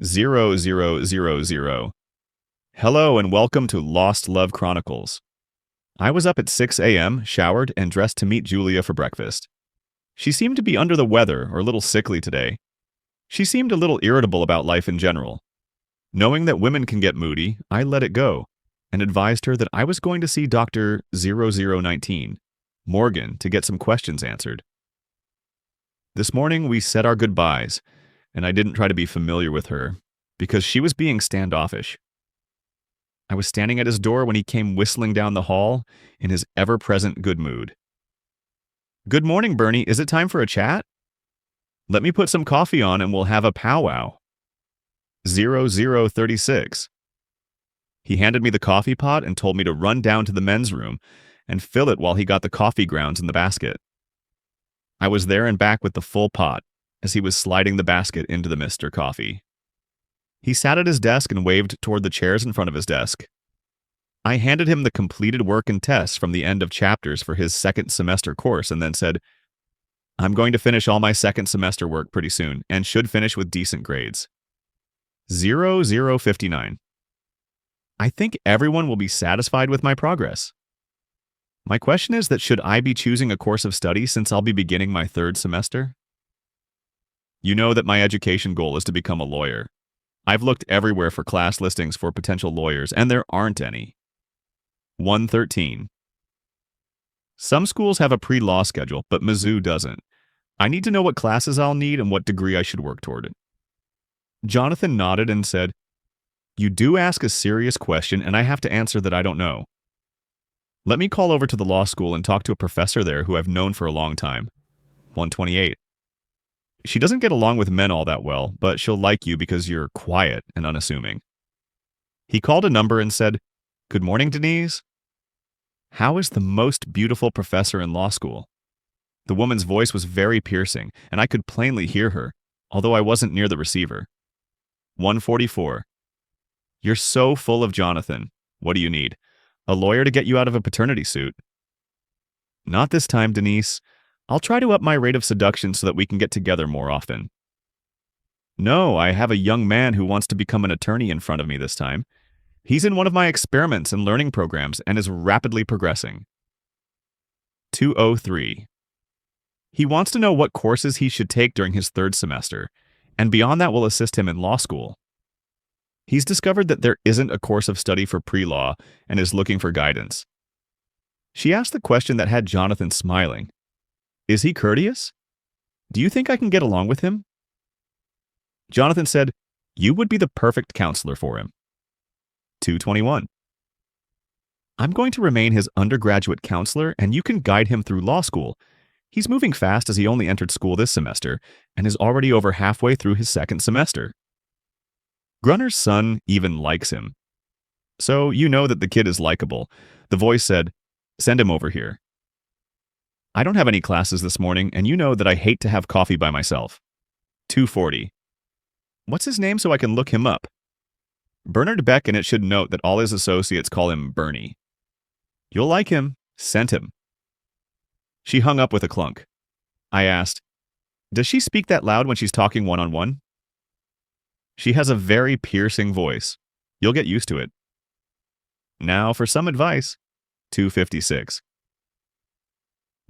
0000. Hello and welcome to Lost Love Chronicles. I was up at 6 a.m., showered, and dressed to meet Julia for breakfast. She seemed to be under the weather or a little sickly today. She seemed a little irritable about life in general. Knowing that women can get moody, I let it go and advised her that I was going to see Dr. 0019, Morgan, to get some questions answered. This morning we said our goodbyes, and I didn't try to be familiar with her because she was being standoffish. I was standing at his door when he came whistling down the hall in his ever-present good mood. "Good morning, Bernie. Is it time for a chat? Let me put some coffee on and we'll have a powwow." 0036. He handed me the coffee pot and told me to run down to the men's room and fill it while he got the coffee grounds in the basket. I was there and back with the full pot as he was sliding the basket into the Mr. Coffee. He sat at his desk and waved toward the chairs in front of his desk. I handed him the completed work and tests from the end of chapters for his second semester course and then said, "I'm going to finish all my second semester work pretty soon and should finish with decent grades." 0059. I think everyone will be satisfied with my progress. My question is that should I be choosing a course of study since I'll be beginning my third semester? You know that my education goal is to become a lawyer. I've looked everywhere for class listings for potential lawyers, and there aren't any. 113. Some schools have a pre-law schedule, but Mizzou doesn't. I need to know what classes I'll need and what degree I should work toward it. Jonathan nodded and said, "You do ask a serious question, and I have to answer that I don't know. Let me call over to the law school and talk to a professor there who I've known for a long time." 128. She doesn't get along with men all that well, but she'll like you because you're quiet and unassuming. He called a number and said, "Good morning, Denise. How is the most beautiful professor in law school?" The woman's voice was very piercing, and I could plainly hear her, although I wasn't near the receiver. 144. You're so full of Jonathan. What do you need? A lawyer to get you out of a paternity suit? Not this time, Denise. I'll try to up my rate of seduction so that we can get together more often. No, I have a young man who wants to become an attorney in front of me this time. He's in one of my experiments and learning programs and is rapidly progressing. 203. He wants to know what courses he should take during his third semester, and beyond that will assist him in law school. He's discovered that there isn't a course of study for pre-law and is looking for guidance. She asked the question that had Jonathan smiling. Is he courteous? Do you think I can get along with him? Jonathan said, "You would be the perfect counselor for him." 221. I'm going to remain his undergraduate counselor, and you can guide him through law school. He's moving fast as he only entered school this semester and is already over halfway through his second semester. Grunner's son even likes him. So you know that the kid is likable. The voice said, "Send him over here." I don't have any classes this morning, and you know that I hate to have coffee by myself. 240. What's his name so I can look him up? Bernard Beck, and it should note that all his associates call him Bernie. You'll like him. Sent him. She hung up with a clunk. I asked, "Does she speak that loud when she's talking one-on-one?" She has a very piercing voice. You'll get used to it. Now for some advice. 256.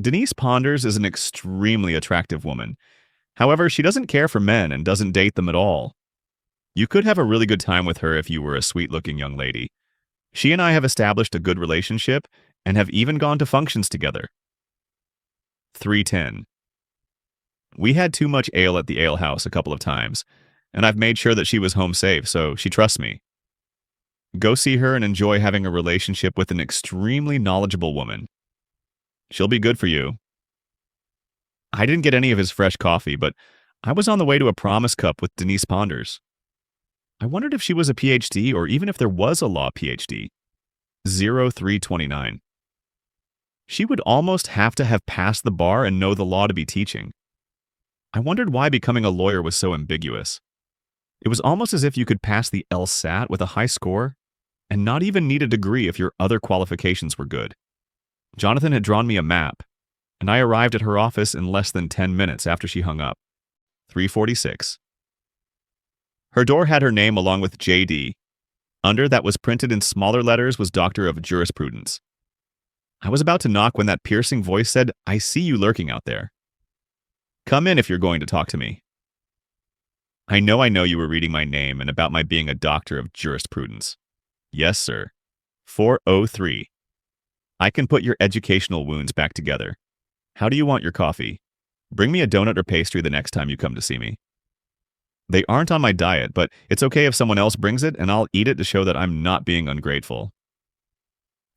Denise Ponders is an extremely attractive woman. However, she doesn't care for men and doesn't date them at all. You could have a really good time with her if you were a sweet-looking young lady. She and I have established a good relationship and have even gone to functions together. 310. We had too much ale at the ale house a couple of times, and I've made sure that she was home safe, so she trusts me. Go see her and enjoy having a relationship with an extremely knowledgeable woman. She'll be good for you. I didn't get any of his fresh coffee, but I was on the way to a promise cup with Denise Ponders. I wondered if she was a PhD or even if there was a law PhD. 0329. She would almost have to have passed the bar and know the law to be teaching. I wondered why becoming a lawyer was so ambiguous. It was almost as if you could pass the LSAT with a high score and not even need a degree if your other qualifications were good. Jonathan had drawn me a map, and I arrived at her office in less than 10 minutes after she hung up. 346. Her door had her name along with JD. Under that was printed in smaller letters was Doctor of Jurisprudence. I was about to knock when that piercing voice said, "I see you lurking out there. Come in if you're going to talk to me." I know you were reading my name and about my being a Doctor of Jurisprudence. Yes, sir. 403. I can put your educational wounds back together. How do you want your coffee? Bring me a donut or pastry the next time you come to see me. They aren't on my diet, but it's okay if someone else brings it and I'll eat it to show that I'm not being ungrateful.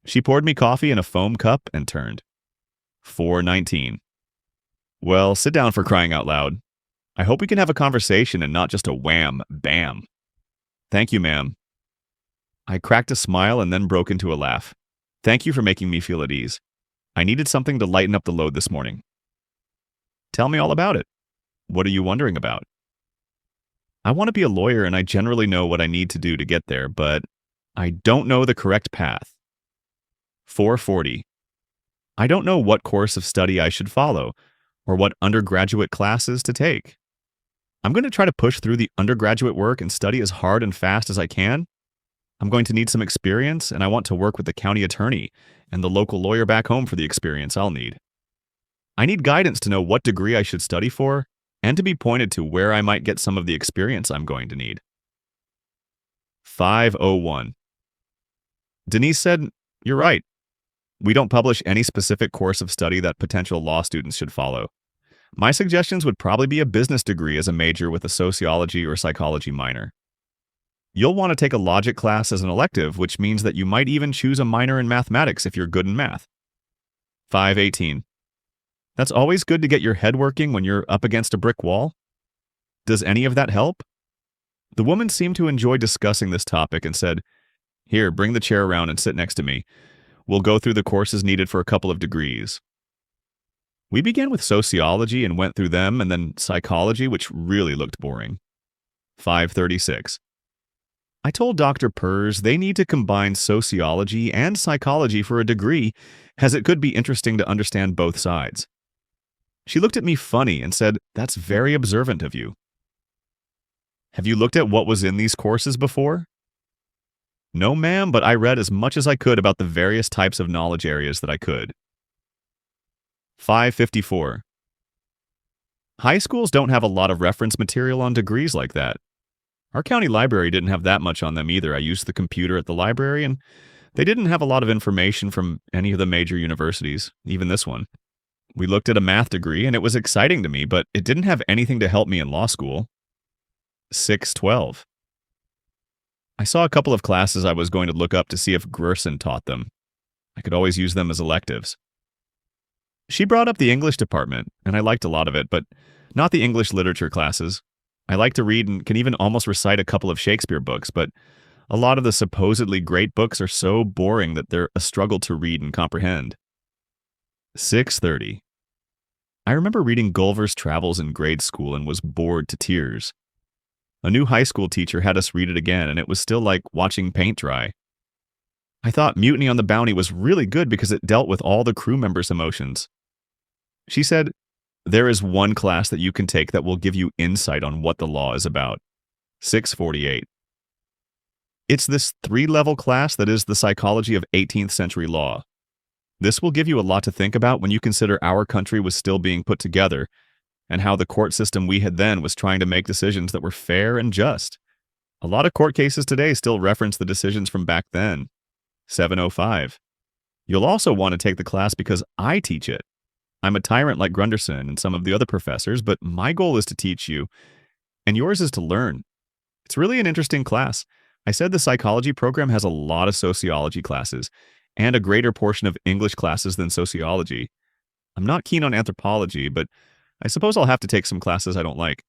She poured me coffee in a foam cup and turned. 419. Well, sit down for crying out loud. I hope we can have a conversation and not just a wham, bam. Thank you, ma'am. I cracked a smile and then broke into a laugh. Thank you for making me feel at ease. I needed something to lighten up the load this morning. Tell me all about it. What are you wondering about? I want to be a lawyer and I generally know what I need to do to get there, but I don't know the correct path. 440. I don't know what course of study I should follow or what undergraduate classes to take. I'm going to try to push through the undergraduate work and study as hard and fast as I can. I'm going to need some experience, and I want to work with the county attorney and the local lawyer back home for the experience I'll need. I need guidance to know what degree I should study for and to be pointed to where I might get some of the experience I'm going to need. 501. Denise said, "You're right. We don't publish any specific course of study that potential law students should follow. My suggestions would probably be a business degree as a major with a sociology or psychology minor. You'll want to take a logic class as an elective, which means that you might even choose a minor in mathematics if you're good in math." 518. That's always good to get your head working when you're up against a brick wall. Does any of that help? The woman seemed to enjoy discussing this topic and said, "Here, bring the chair around and sit next to me. We'll go through the courses needed for a couple of degrees." We began with sociology and went through them, and then psychology, which really looked boring. 536. I told Dr. Purrs they need to combine sociology and psychology for a degree, as it could be interesting to understand both sides. She looked at me funny and said, "That's very observant of you." Have you looked at what was in these courses before? No, ma'am, but I read as much as I could about the various types of knowledge areas that I could. 554. High schools don't have a lot of reference material on degrees like that. Our county library didn't have that much on them either. I used the computer at the library, and they didn't have a lot of information from any of the major universities, even this one. We looked at a math degree, and it was exciting to me, but it didn't have anything to help me in law school. 612. I saw a couple of classes I was going to look up to see if Grierson taught them. I could always use them as electives. She brought up the English department, and I liked a lot of it, but not the English literature classes. I like to read and can even almost recite a couple of Shakespeare books, but a lot of the supposedly great books are so boring that they're a struggle to read and comprehend. 630. I remember reading Gulliver's Travels in grade school and was bored to tears. A new high school teacher had us read it again, and it was still like watching paint dry. I thought Mutiny on the Bounty was really good because it dealt with all the crew members' emotions. She said, "There is one class that you can take that will give you insight on what the law is about." 648. It's this 3-level class that is the psychology of 18th century law. This will give you a lot to think about when you consider our country was still being put together and how the court system we had then was trying to make decisions that were fair and just. A lot of court cases today still reference the decisions from back then. 705. You'll also want to take the class because I teach it. I'm a tyrant like Grunderson and some of the other professors, but my goal is to teach you, and yours is to learn. It's really an interesting class. I said the psychology program has a lot of sociology classes and a greater portion of English classes than sociology. I'm not keen on anthropology, but I suppose I'll have to take some classes I don't like.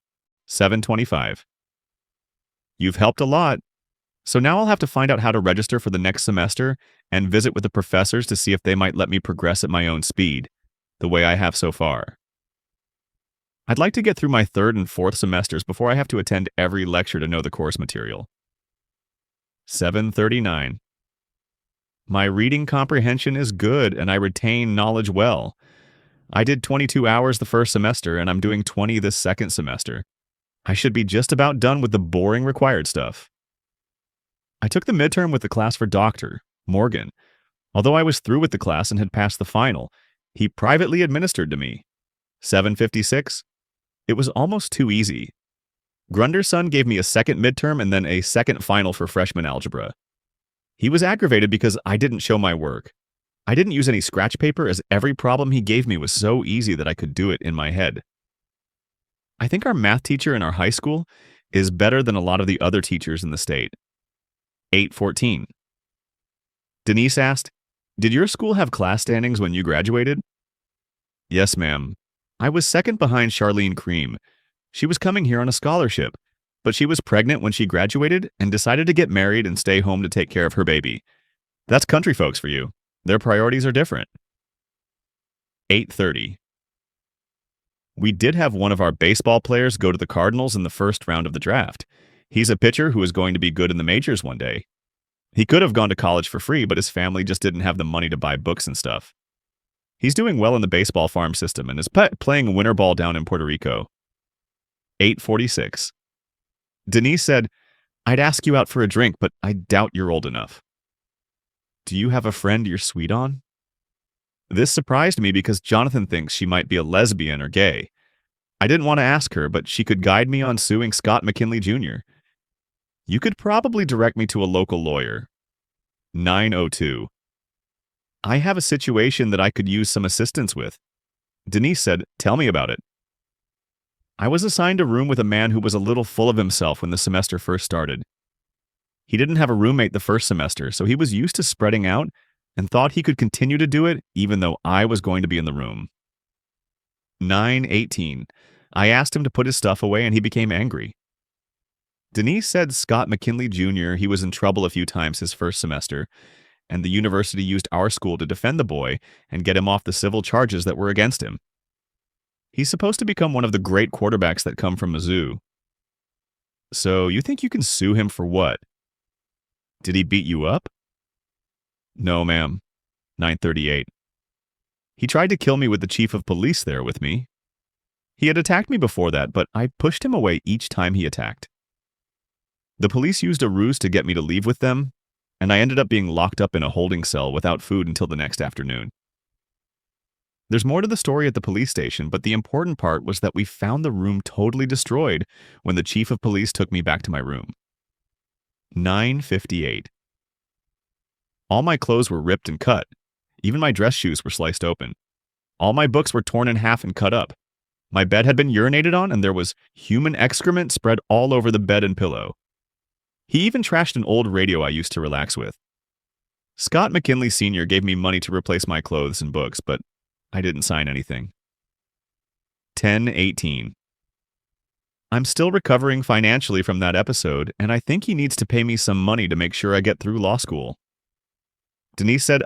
725. You've helped a lot. So now I'll have to find out how to register for the next semester and visit with the professors to see if they might let me progress at my own speed, the way I have so far. I'd like to get through my 3rd and 4th semesters before I have to attend every lecture to know the course material. 739. My reading comprehension is good and I retain knowledge well. I did 22 hours the first semester and I'm doing 20 this second semester. I should be just about done with the boring required stuff. I took the midterm with the class for Dr. Morgan. Although I was through with the class and had passed the final, he privately administered to me. 756? It was almost too easy. Grunderson gave me a second midterm and then a second final for freshman algebra. He was aggravated because I didn't show my work. I didn't use any scratch paper as every problem he gave me was so easy that I could do it in my head. I think our math teacher in our high school is better than a lot of the other teachers in the state. 814. Denise asked, "Did your school have class standings when you graduated?" "Yes, ma'am. I was second behind Charlene Cream. She was coming here on a scholarship, but she was pregnant when she graduated and decided to get married and stay home to take care of her baby. That's country folks for you. Their priorities are different." 8:30. We did have one of our baseball players go to the Cardinals in the first round of the draft. He's a pitcher who is going to be good in the majors one day. He could have gone to college for free, but his family just didn't have the money to buy books and stuff. He's doing well in the baseball farm system and is playing winter ball down in Puerto Rico. 8:46. Denise said, "I'd ask you out for a drink, but I doubt you're old enough." Do you have a friend you're sweet on? This surprised me because Jonathan thinks she might be a lesbian or gay. I didn't want to ask her, but she could guide me on suing Scott McKinley Jr. You could probably direct me to a local lawyer. 9:02. I have a situation that I could use some assistance with. Denise said, "Tell me about it." I was assigned a room with a man who was a little full of himself when the semester first started. He didn't have a roommate the first semester, so he was used to spreading out and thought he could continue to do it even though I was going to be in the room. 9:18. I asked him to put his stuff away and he became angry. Denise said Scott McKinley Jr., he was in trouble a few times his first semester, and the university used our school to defend the boy and get him off the civil charges that were against him. He's supposed to become one of the great quarterbacks that come from Mizzou. So you think you can sue him for what? Did he beat you up? No, ma'am. 9:38. He tried to kill me with the chief of police there with me. He had attacked me before that, but I pushed him away each time he attacked. The police used a ruse to get me to leave with them, and I ended up being locked up in a holding cell without food until the next afternoon. There's more to the story at the police station, but the important part was that we found the room totally destroyed when the chief of police took me back to my room. 9:58. All my clothes were ripped and cut. Even my dress shoes were sliced open. All my books were torn in half and cut up. My bed had been urinated on, and there was human excrement spread all over the bed and pillow. He even trashed an old radio I used to relax with. Scott McKinley Sr. gave me money to replace my clothes and books, but I didn't sign anything. 10:18. I'm still recovering financially from that episode, and I think he needs to pay me some money to make sure I get through law school. Denise said,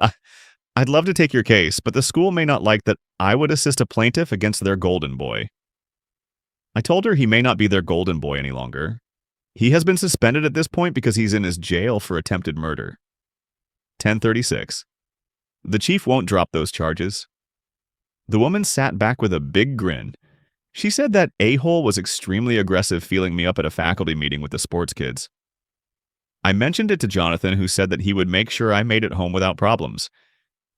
I'd love to take your case, but the school may not like that I would assist a plaintiff against their golden boy. I told her he may not be their golden boy any longer. He has been suspended at this point because he's in his jail for attempted murder. 10:36. The chief won't drop those charges. The woman sat back with a big grin. She said that a-hole was extremely aggressive feeling me up at a faculty meeting with the sports kids. I mentioned it to Jonathan, who said that he would make sure I made it home without problems.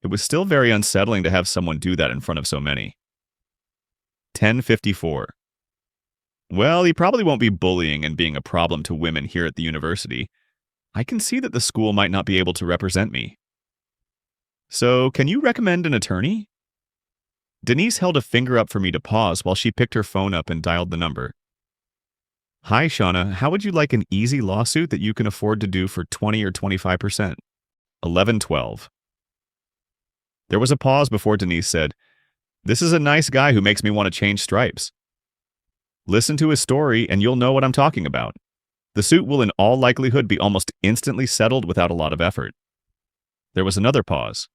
It was still very unsettling to have someone do that in front of so many. 10:54. Well, he probably won't be bullying and being a problem to women here at the university. I can see that the school might not be able to represent me. So, can you recommend an attorney? Denise held a finger up for me to pause while she picked her phone up and dialed the number. Hi, Shauna. How would you like an easy lawsuit that you can afford to do for 20 or 25%? 11:12. There was a pause before Denise said, This is a nice guy who makes me want to change stripes. Listen to his story and you'll know what I'm talking about. The suit will in all likelihood be almost instantly settled without a lot of effort. There was another pause.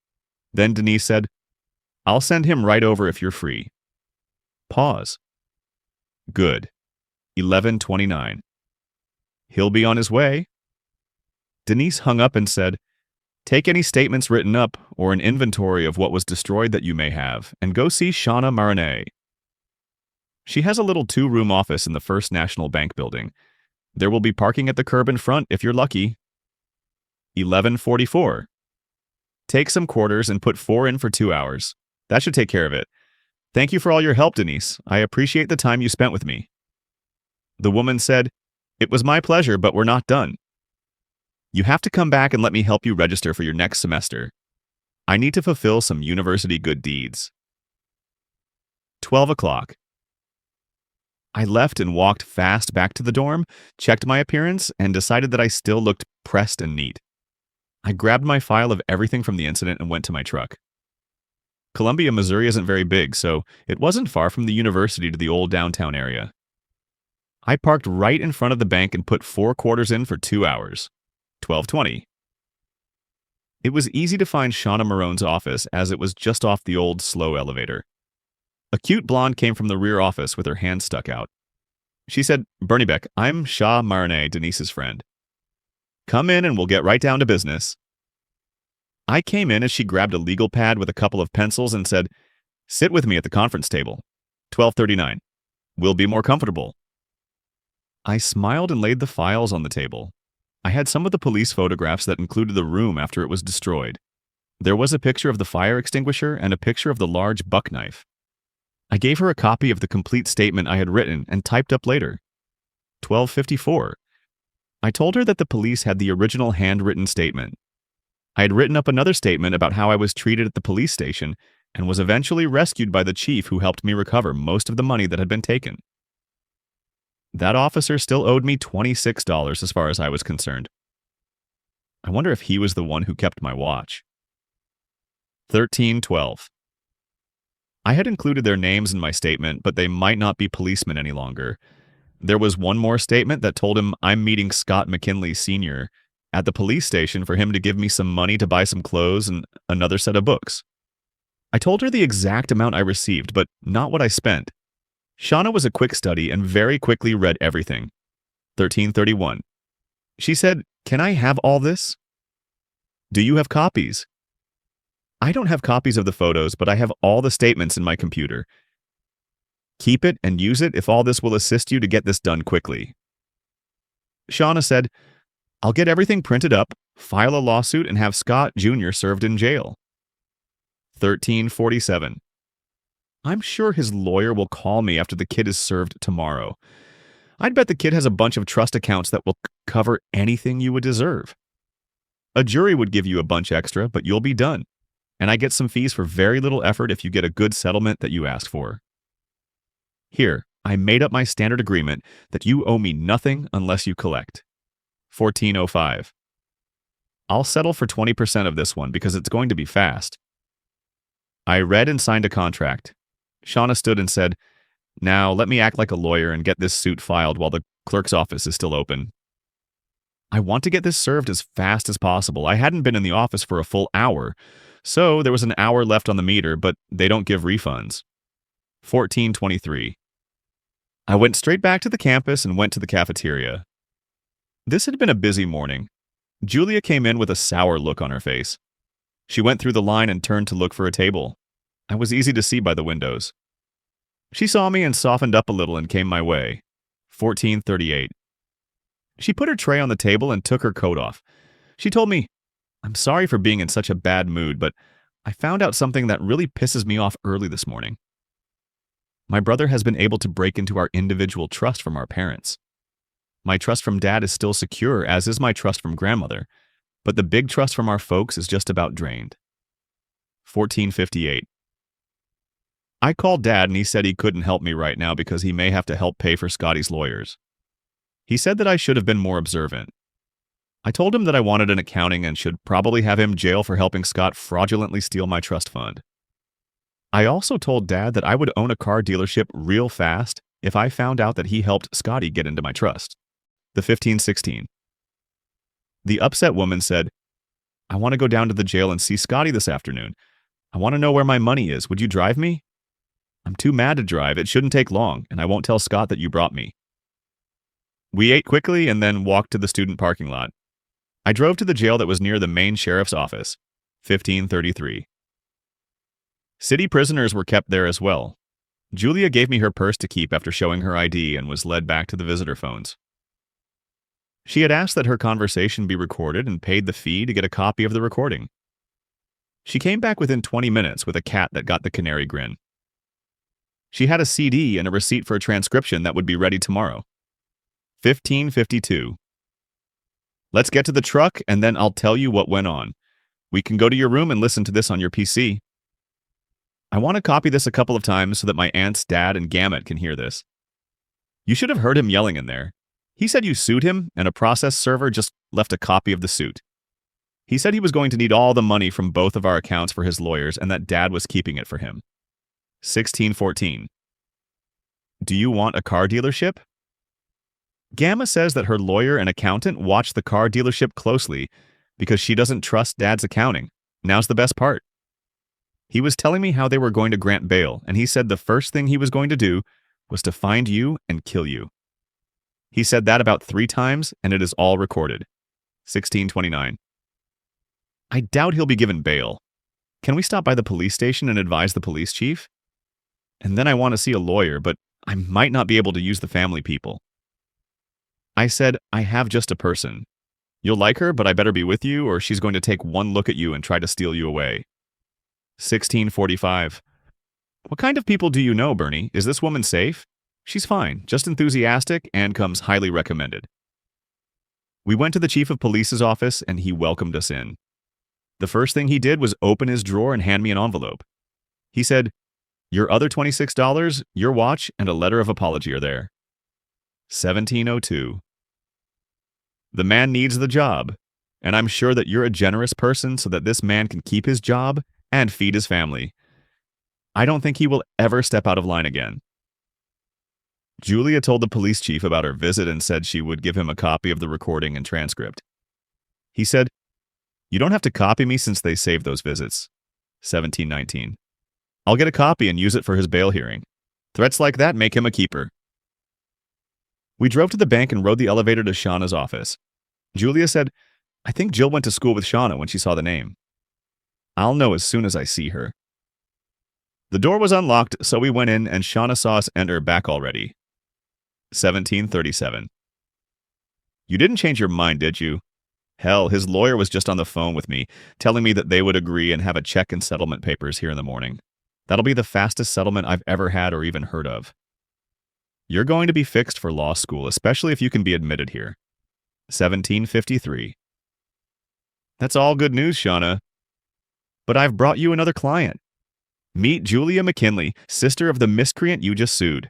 Then Denise said, I'll send him right over if you're free. Pause. Good. 11:29. He'll be on his way. Denise hung up and said, Take any statements written up or an inventory of what was destroyed that you may have, and go see Shauna Marinette. She has a little two-room office in the First National Bank building. There will be parking at the curb in front if you're lucky. 11:44. Take some quarters and put 4 in for 2 hours. That should take care of it. Thank you for all your help, Denise. I appreciate the time you spent with me. The woman said, It was my pleasure, but we're not done. You have to come back and let me help you register for your next semester. I need to fulfill some university good deeds. 12 o'clock. I left and walked fast back to the dorm, checked my appearance, and decided that I still looked pressed and neat. I grabbed my file of everything from the incident and went to my truck. Columbia, Missouri isn't very big, so it wasn't far from the university to the old downtown area. I parked right in front of the bank and put 4 quarters in for 2 hours. 12:20. It was easy to find Shauna Marone's office as it was just off the old, slow elevator. A cute blonde came from the rear office with her hand stuck out. She said, Bernie Beck, I'm Shaw Maroney, Denise's friend. Come in and we'll get right down to business. I came in as she grabbed a legal pad with a couple of pencils and said, Sit with me at the conference table. 12:39. We'll be more comfortable. I smiled and laid the files on the table. I had some of the police photographs that included the room after it was destroyed. There was a picture of the fire extinguisher and a picture of the large buck knife. I gave her a copy of the complete statement I had written and typed up later. 12:54. I told her that the police had the original handwritten statement. I had written up another statement about how I was treated at the police station and was eventually rescued by the chief who helped me recover most of the money that had been taken. That officer still owed me $26 as far as I was concerned. I wonder if he was the one who kept my watch. 13:12. I had included their names in my statement, but they might not be policemen any longer. There was one more statement that told him I'm meeting Scott McKinley Sr. at the police station for him to give me some money to buy some clothes and another set of books. I told her the exact amount I received, but not what I spent. Shauna was a quick study and very quickly read everything. 13:31. She said, Can I have all this? Do you have copies? I don't have copies of the photos, but I have all the statements in my computer. Keep it and use it if all this will assist you to get this done quickly. Shauna said, I'll get everything printed up, file a lawsuit, and have Scott Jr. served in jail. 13:47. I'm sure his lawyer will call me after the kid is served tomorrow. I'd bet the kid has a bunch of trust accounts that will cover anything you would deserve. A jury would give you a bunch extra, but you'll be done. And I get some fees for very little effort if you get a good settlement that you ask for. Here, I made up my standard agreement that you owe me nothing unless you collect. 14:05. I'll settle for 20% of this one because it's going to be fast. I read and signed a contract. Shauna stood and said, Now let me act like a lawyer and get this suit filed while the clerk's office is still open. I want to get this served as fast as possible. I hadn't been in the office for a full hour, so there was an hour left on the meter, but they don't give refunds. 14:23. I went straight back to the campus and went to the cafeteria. This had been a busy morning. Julia came in with a sour look on her face. She went through the line and turned to look for a table. I was easy to see by the windows. She saw me and softened up a little and came my way. 14:38. She put her tray on the table and took her coat off. She told me, I'm sorry for being in such a bad mood, but I found out something that really pisses me off early this morning. My brother has been able to break into our individual trust from our parents. My trust from Dad is still secure, as is my trust from Grandmother, but the big trust from our folks is just about drained. 14:58. I called Dad and he said he couldn't help me right now because he may have to help pay for Scotty's lawyers. He said that I should have been more observant. I told him that I wanted an accounting and should probably have him jail for helping Scott fraudulently steal my trust fund. I also told Dad that I would own a car dealership real fast if I found out that he helped Scotty get into my trust. The 15:16. The upset woman said, I want to go down to the jail and see Scotty this afternoon. I want to know where my money is. Would you drive me? I'm too mad to drive. It shouldn't take long, and I won't tell Scott that you brought me. We ate quickly and then walked to the student parking lot. I drove to the jail that was near the main sheriff's office. 15:33. City prisoners were kept there as well. Julia gave me her purse to keep after showing her ID and was led back to the visitor phones. She had asked that her conversation be recorded and paid the fee to get a copy of the recording. She came back within 20 minutes with a cat that got the canary grin. She had a CD and a receipt for a transcription that would be ready tomorrow. 15:52. Let's get to the truck and then I'll tell you what went on. We can go to your room and listen to this on your PC. I want to copy this a couple of times so that my aunts, dad, and Gamut can hear this. You should have heard him yelling in there. He said you sued him, and a process server just left a copy of the suit. He said he was going to need all the money from both of our accounts for his lawyers and that dad was keeping it for him. 16:14. Do you want a car dealership? Gamma says that her lawyer and accountant watch the car dealership closely because she doesn't trust dad's accounting. Now's the best part. He was telling me how they were going to grant bail, and he said the first thing he was going to do was to find you and kill you. He said that about 3 times, and it is all recorded. 16:29. I doubt he'll be given bail. Can we stop by the police station and advise the police chief? And then I want to see a lawyer, but I might not be able to use the family people. I said, I have just a person. You'll like her, but I better be with you, or she's going to take one look at you and try to steal you away. 16:45. What kind of people do you know, Bernie? Is this woman safe? She's fine, just enthusiastic, and comes highly recommended. We went to the chief of police's office, and he welcomed us in. The first thing he did was open his drawer and hand me an envelope. He said, your other $26, your watch, and a letter of apology are there. 17:02. The man needs the job, and I'm sure that you're a generous person so that this man can keep his job and feed his family. I don't think he will ever step out of line again. Julia told the police chief about her visit and said she would give him a copy of the recording and transcript. He said, you don't have to copy me since they saved those visits. 17:19. I'll get a copy and use it for his bail hearing. Threats like that make him a keeper. We drove to the bank and rode the elevator to Shauna's office. Julia said, I think Jill went to school with Shauna when she saw the name. I'll know as soon as I see her. The door was unlocked, so we went in and Shauna saw us enter back already. 17:37. You didn't change your mind, did you? Hell, his lawyer was just on the phone with me, telling me that they would agree and have a check and settlement papers here in the morning. That'll be the fastest settlement I've ever had or even heard of. You're going to be fixed for law school, especially if you can be admitted here. 17:53. That's all good news, Shauna. But I've brought you another client. Meet Julia McKinley, sister of the miscreant you just sued.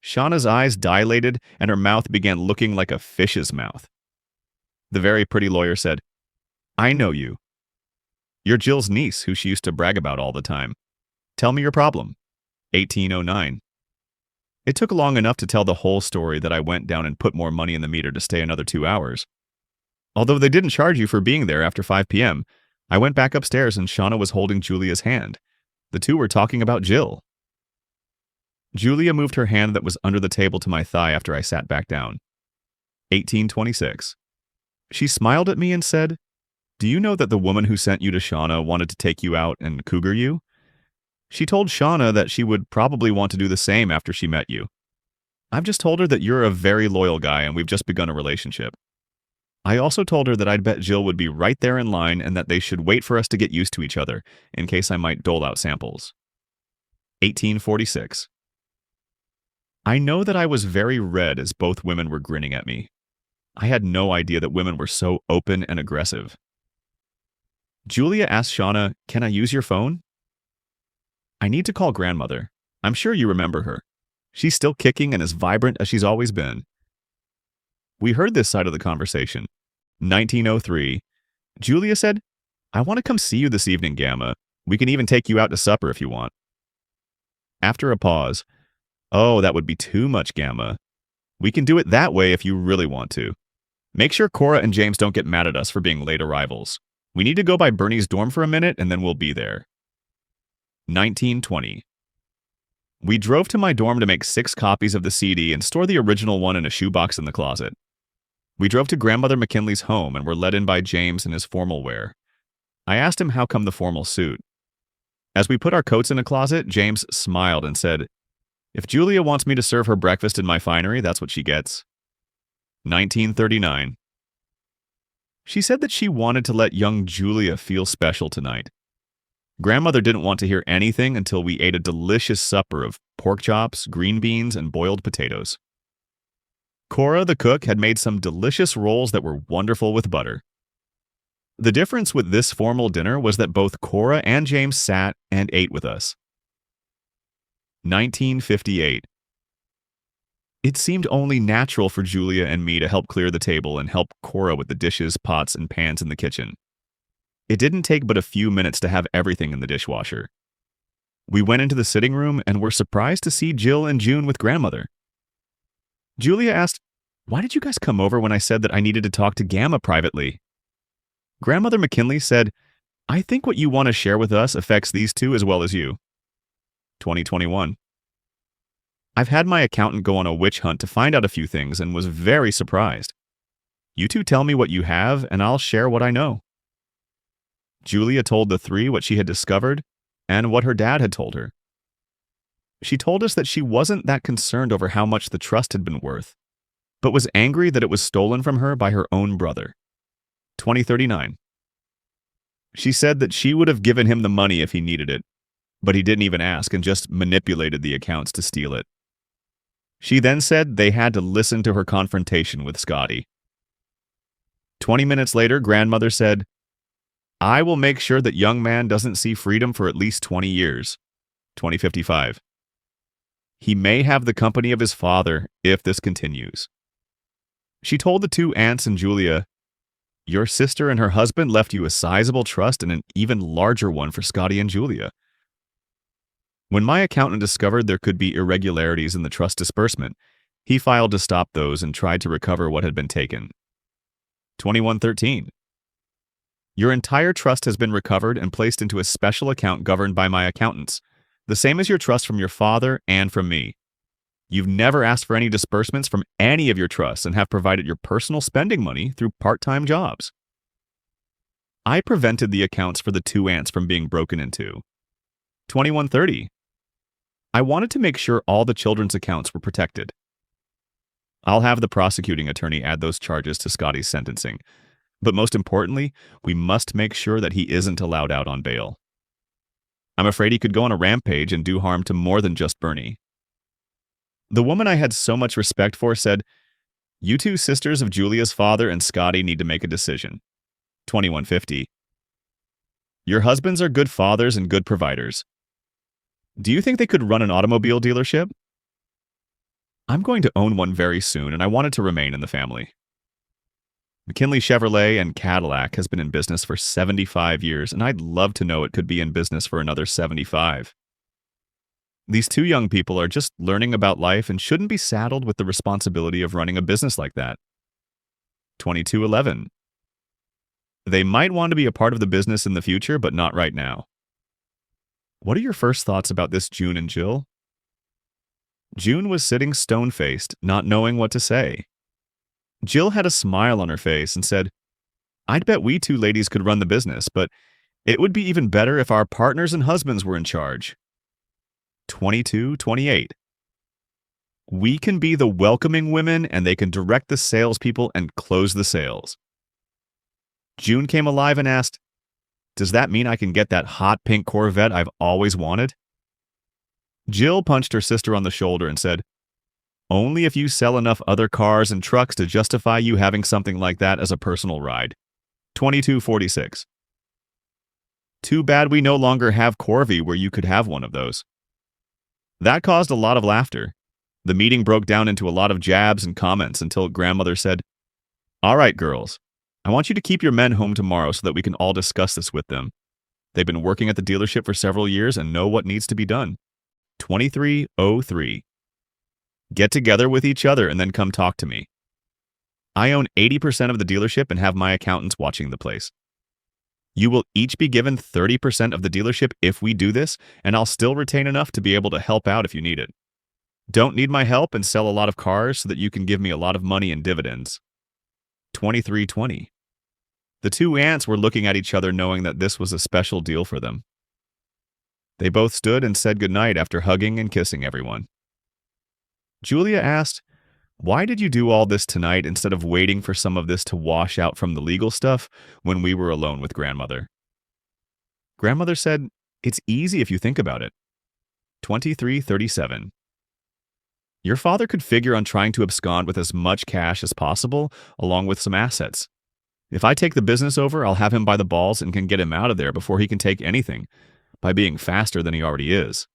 Shauna's eyes dilated and her mouth began looking like a fish's mouth. The very pretty lawyer said, I know you. You're Jill's niece, who she used to brag about all the time. Tell me your problem. 18:09. It took long enough to tell the whole story that I went down and put more money in the meter to stay another 2 hours. Although they didn't charge you for being there after 5 p.m., I went back upstairs and Shauna was holding Julia's hand. The two were talking about Jill. Julia moved her hand that was under the table to my thigh after I sat back down. 18:26. She smiled at me and said, do you know that the woman who sent you to Shauna wanted to take you out and cougar you? She told Shauna that she would probably want to do the same after she met you. I've just told her that you're a very loyal guy and we've just begun a relationship. I also told her that I'd bet Jill would be right there in line and that they should wait for us to get used to each other in case I might dole out samples. 18:46. I know that I was very red as both women were grinning at me. I had no idea that women were so open and aggressive. Julia asked Shauna, can I use your phone? I need to call grandmother. I'm sure you remember her. She's still kicking and as vibrant as she's always been. We heard this side of the conversation. 19:03. Julia said, I want to come see you this evening, Gamma. We can even take you out to supper if you want. After a pause, oh, that would be too much, Gamma. We can do it that way if you really want to. Make sure Cora and James don't get mad at us for being late arrivals. We need to go by Bernie's dorm for a minute and then we'll be there. 19:20. We drove to my dorm to make 6 copies of the CD and store the original one in a shoebox in the closet. We drove to Grandmother McKinley's home and were let in by James in his formal wear. I asked him how come the formal suit. As we put our coats in a closet, James smiled and said, "If Julia wants me to serve her breakfast in my finery, that's what she gets." 1939. She said that she wanted to let young Julia feel special tonight. Grandmother didn't want to hear anything until we ate a delicious supper of pork chops, green beans, and boiled potatoes. Cora, the cook, had made some delicious rolls that were wonderful with butter. The difference with this formal dinner was that both Cora and James sat and ate with us. 1958. It seemed only natural for Julia and me to help clear the table and help Cora with the dishes, pots, and pans in the kitchen. It didn't take but a few minutes to have everything in the dishwasher. We went into the sitting room and were surprised to see Jill and June with grandmother. Julia asked, "Why did you guys come over when I said that I needed to talk to Gamma privately?" Grandmother McKinley said, "I think what you want to share with us affects these two as well as you." 2021. I've had my accountant go on a witch hunt to find out a few things and was very surprised. You two tell me what you have and I'll share what I know. Julia told the three what she had discovered and what her dad had told her. She told us that she wasn't that concerned over how much the trust had been worth, but was angry that it was stolen from her by her own brother. 2039. She said that she would have given him the money if he needed it, but he didn't even ask and just manipulated the accounts to steal it. She then said they had to listen to her confrontation with Scotty. 20 minutes later, grandmother said, "I will make sure that young man doesn't see freedom for at least 20 years. 2055. He may have the company of his father if this continues." She told the two aunts and Julia, "Your sister and her husband left you a sizable trust and an even larger one for Scotty and Julia." When my accountant discovered there could be irregularities in the trust disbursement, he filed to stop those and tried to recover what had been taken. 2113. Your entire trust has been recovered and placed into a special account governed by my accountants, the same as your trust from your father and from me. You've never asked for any disbursements from any of your trusts and have provided your personal spending money through part-time jobs. I prevented the accounts for the two aunts from being broken into. 2130. I wanted to make sure all the children's accounts were protected. I'll have the prosecuting attorney add those charges to Scotty's sentencing. But most importantly, we must make sure that he isn't allowed out on bail. I'm afraid he could go on a rampage and do harm to more than just Bernie. The woman I had so much respect for said, "You two sisters of Julia's father and Scotty need to make a decision." 2150. Your husbands are good fathers and good providers. Do you think they could run an automobile dealership? I'm going to own one very soon, and I want it to remain in the family. McKinley Chevrolet and Cadillac has been in business for 75 years, and I'd love to know it could be in business for another 75. These two young people are just learning about life and shouldn't be saddled with the responsibility of running a business like that. 2211. They might want to be a part of the business in the future, but not right now. What are your first thoughts about this June and Jill? June was sitting stone-faced, not knowing what to say. Jill had a smile on her face and said, "I'd bet we two ladies could run the business, but it would be even better if our partners and husbands were in charge." 2228. We can be the welcoming women and they can direct the salespeople and close the sales. June came alive and asked, "Does that mean I can get that hot pink Corvette I've always wanted?" Jill punched her sister on the shoulder and said, "Only if you sell enough other cars and trucks to justify you having something like that as a personal ride." 2246. Too bad we no longer have Corvy where you could have one of those. That caused a lot of laughter. The meeting broke down into a lot of jabs and comments until grandmother said, "All right, girls, I want you to keep your men home tomorrow so that we can all discuss this with them. They've been working at the dealership for several years and know what needs to be done." 2303. Get together with each other and then come talk to me. I own 80% of the dealership and have my accountants watching the place. You will each be given 30% of the dealership if we do this, and I'll still retain enough to be able to help out if you need it. Don't need my help and sell a lot of cars so that you can give me a lot of money in dividends. 2320. The two aunts were looking at each other knowing that this was a special deal for them. They both stood and said goodnight after hugging and kissing everyone. Julia asked, "Why did you do all this tonight instead of waiting for some of this to wash out from the legal stuff when we were alone with grandmother?" Grandmother said, "It's easy if you think about it." 2337. Your father could figure on trying to abscond with as much cash as possible, along with some assets. If I take the business over, I'll have him by the balls and can get him out of there before he can take anything, by being faster than he already is.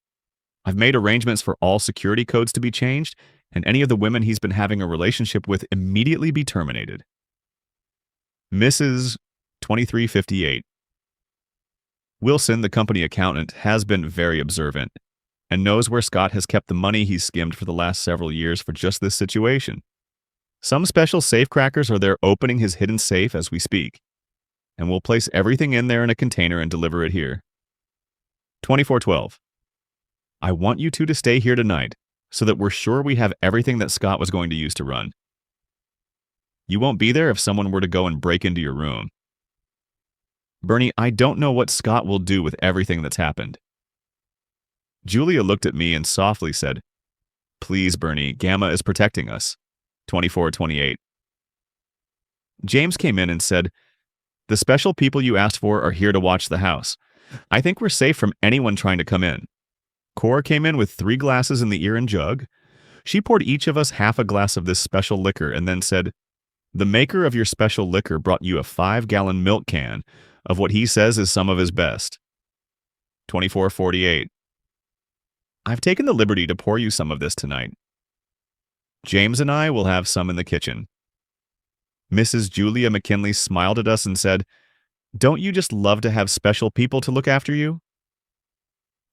I've made arrangements for all security codes to be changed, and any of the women he's been having a relationship with immediately be terminated. Mrs. 2358. Wilson, the company accountant, has been very observant and knows where Scott has kept the money he's skimmed for the last several years for just this situation. Some special safecrackers are there opening his hidden safe as we speak, and we'll place everything in there in a container and deliver it here. 2412. I want you two to stay here tonight so that we're sure we have everything that Scott was going to use to run. You won't be there if someone were to go and break into your room. Bernie, I don't know what Scott will do with everything that's happened. Julia looked at me and softly said, "Please, Bernie, Gamma is protecting us." 2428. James came in and said, "The special people you asked for are here to watch the house. I think we're safe from anyone trying to come in." Cora came in with 3 glasses in the ear and jug. She poured each of us half a glass of this special liquor and then said, "The maker of your special liquor brought you a 5-gallon milk can of what he says is some of his best." 2448. I've taken the liberty to pour you some of this tonight. James and I will have some in the kitchen. Mrs. Julia McKinley smiled at us and said, "Don't you just love to have special people to look after you?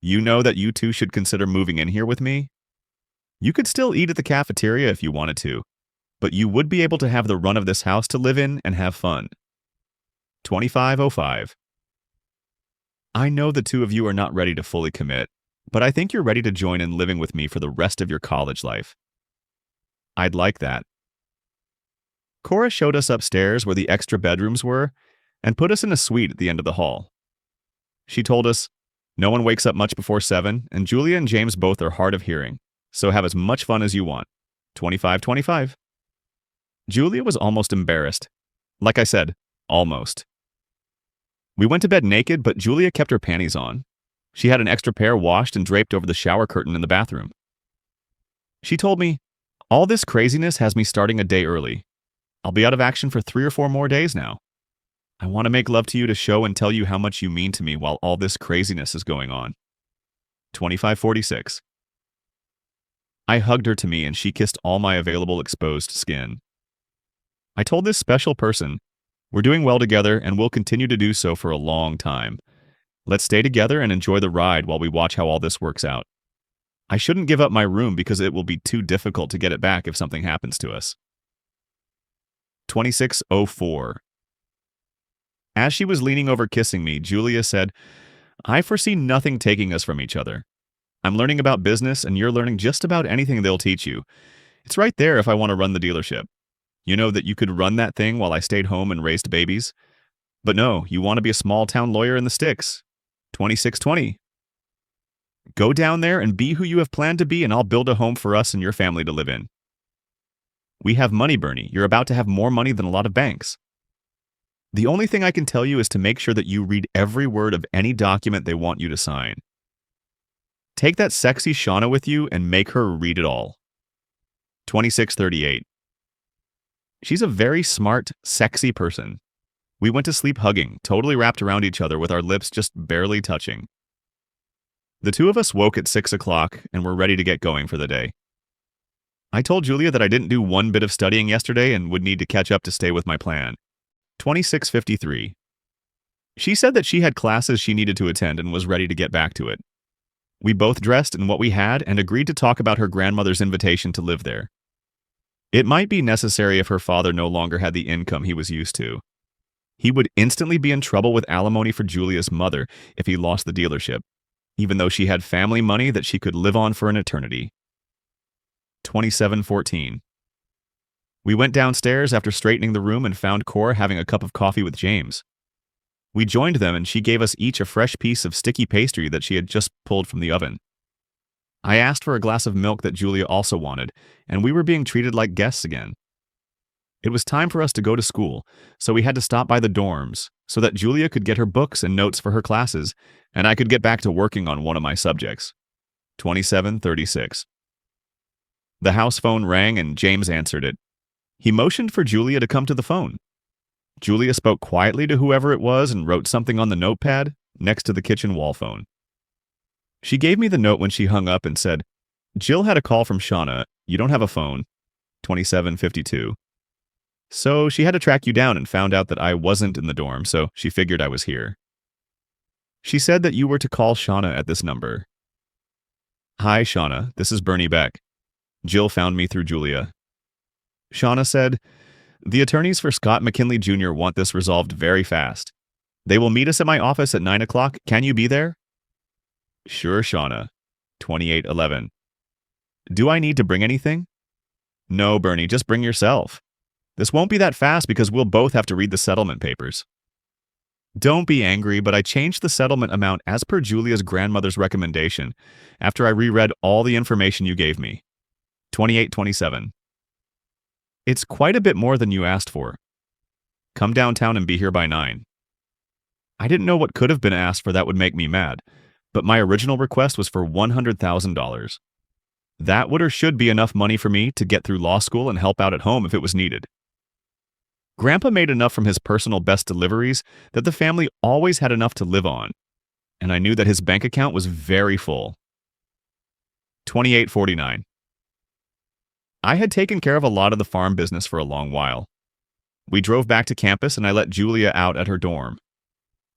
You know that you two should consider moving in here with me? You could still eat at the cafeteria if you wanted to, but you would be able to have the run of this house to live in and have fun." 2505. I know the two of you are not ready to fully commit, but I think you're ready to join in living with me for the rest of your college life. I'd like that. Cora showed us upstairs where the extra bedrooms were and put us in a suite at the end of the hall. She told us, "No one wakes up much before 7, and Julia and James both are hard of hearing, so have as much fun as you want." 2525. Julia was almost embarrassed. Like I said, almost. We went to bed naked, but Julia kept her panties on. She had an extra pair washed and draped over the shower curtain in the bathroom. She told me, "All this craziness has me starting a day early. I'll be out of action for 3 or 4 more days now. I want to make love to you to show and tell you how much you mean to me while all this craziness is going on." 2546. I hugged her to me and she kissed all my available exposed skin. I told this special person, "We're doing well together and we'll continue to do so for a long time. Let's stay together and enjoy the ride while we watch how all this works out. I shouldn't give up my room because it will be too difficult to get it back if something happens to us." 2604. As she was leaning over kissing me, Julia said, "I foresee nothing taking us from each other. I'm learning about business and you're learning just about anything they'll teach you. It's right there if I want to run the dealership. You know that you could run that thing while I stayed home and raised babies. But no, you want to be a small-town lawyer in the sticks." 2620. Go down there and be who you have planned to be and I'll build a home for us and your family to live in. We have money, Bernie. You're about to have more money than a lot of banks. The only thing I can tell you is to make sure that you read every word of any document they want you to sign. Take that sexy Shauna with you and make her read it all. 2638. She's a very smart, sexy person. We went to sleep hugging, totally wrapped around each other with our lips just barely touching. The two of us woke at 6 o'clock and were ready to get going for the day. I told Julia that I didn't do one bit of studying yesterday and would need to catch up to stay with my plan. 2653. She said that she had classes she needed to attend and was ready to get back to it. We both dressed in what we had and agreed to talk about her grandmother's invitation to live there. It might be necessary if her father no longer had the income he was used to. He would instantly be in trouble with alimony for Julia's mother if he lost the dealership, even though she had family money that she could live on for an eternity. 2714. We went downstairs after straightening the room and found Cora having a cup of coffee with James. We joined them and she gave us each a fresh piece of sticky pastry that she had just pulled from the oven. I asked for a glass of milk that Julia also wanted, and we were being treated like guests again. It was time for us to go to school, so we had to stop by the dorms so that Julia could get her books and notes for her classes, and I could get back to working on one of my subjects. 27:36. The house phone rang and James answered it. He motioned for Julia to come to the phone. Julia spoke quietly to whoever it was and wrote something on the notepad next to the kitchen wall phone. She gave me the note when she hung up and said, "Jill had a call from Shauna. You don't have a phone." 27:52. So she had to track you down and found out that I wasn't in the dorm, so she figured I was here. She said that you were to call Shauna at this number. "Hi, Shauna. This is Bernie Beck. Jill found me through Julia." Shauna said, "The attorneys for Scott McKinley Jr. want this resolved very fast. They will meet us at my office at 9 o'clock. Can you be there?" "Sure, Shauna." 28:11. "Do I need to bring anything?" "No, Bernie, just bring yourself. This won't be that fast because we'll both have to read the settlement papers." "Don't be angry, but I changed the settlement amount as per Julia's grandmother's recommendation after I reread all the information you gave me." 28:27. "It's quite a bit more than you asked for. Come downtown and be here by 9. I didn't know what could have been asked for that would make me mad, but my original request was for $100,000. That would or should be enough money for me to get through law school and help out at home if it was needed. Grandpa made enough from his personal best deliveries that the family always had enough to live on, and I knew that his bank account was very full." 28:49. I had taken care of a lot of the farm business for a long while. We drove back to campus and I let Julia out at her dorm.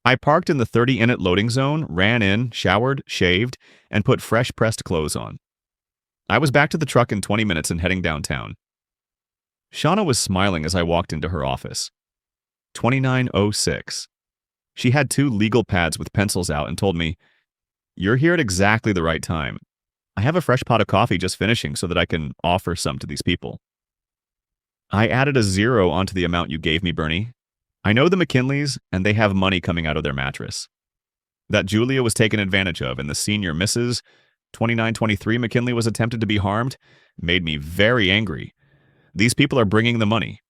I parked in the 30-minute loading zone, ran in, showered, shaved, and put fresh pressed clothes on. I was back to the truck in 20 minutes and heading downtown. Shauna was smiling as I walked into her office. 29:06. She had 2 legal pads with pencils out and told me, "You're here at exactly the right time. I have a fresh pot of coffee just finishing so that I can offer some to these people." I added a 0 onto the amount you gave me, Bernie. I know the McKinleys, and they have money coming out of their mattress. That Julia was taken advantage of, and the senior Mrs. 2923 McKinley was attempted to be harmed, made me very angry. These people are bringing the money.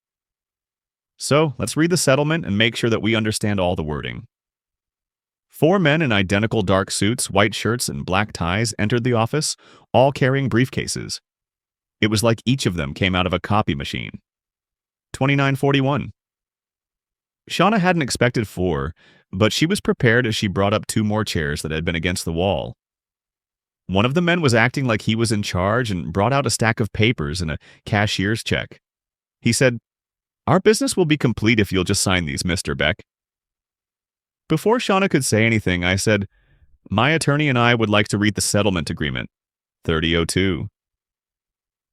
So, let's read the settlement and make sure that we understand all the wording. 4 men in identical dark suits, white shirts, and black ties entered the office, all carrying briefcases. It was like each of them came out of a copy machine. 29:41. Shauna hadn't expected 4, but she was prepared as she brought up 2 more chairs that had been against the wall. One of the men was acting like he was in charge and brought out a stack of papers and a cashier's check. He said, "Our business will be complete if you'll just sign these, Mr. Beck." Before Shauna could say anything, I said, "My attorney and I would like to read the settlement agreement." 30:02.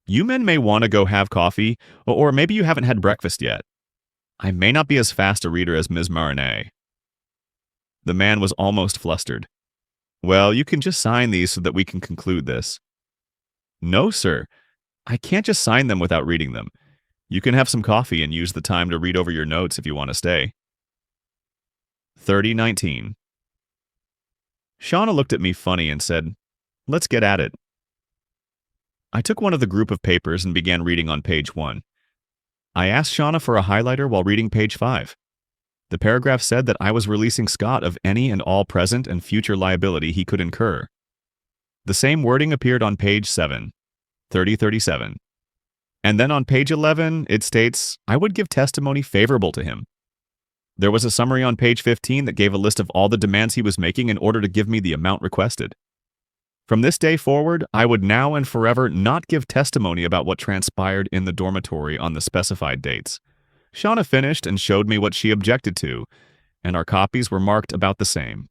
"You men may want to go have coffee, or maybe you haven't had breakfast yet. I may not be as fast a reader as Ms. Marinette." The man was almost flustered. "Well, you can just sign these so that we can conclude this." "No, sir. I can't just sign them without reading them. You can have some coffee and use the time to read over your notes if you want to stay." 30:19. Shauna looked at me funny and said, "Let's get at it." I took one of the group of papers and began reading on page 1. I asked Shauna for a highlighter while reading page 5. The paragraph said that I was releasing Scott of any and all present and future liability he could incur. The same wording appeared on page 7, 30:37. And then on page 11, it states, I would give testimony favorable to him. There was a summary on page 15 that gave a list of all the demands he was making in order to give me the amount requested. From this day forward, I would now and forever not give testimony about what transpired in the dormitory on the specified dates. Shauna finished and showed me what she objected to, and our copies were marked about the same.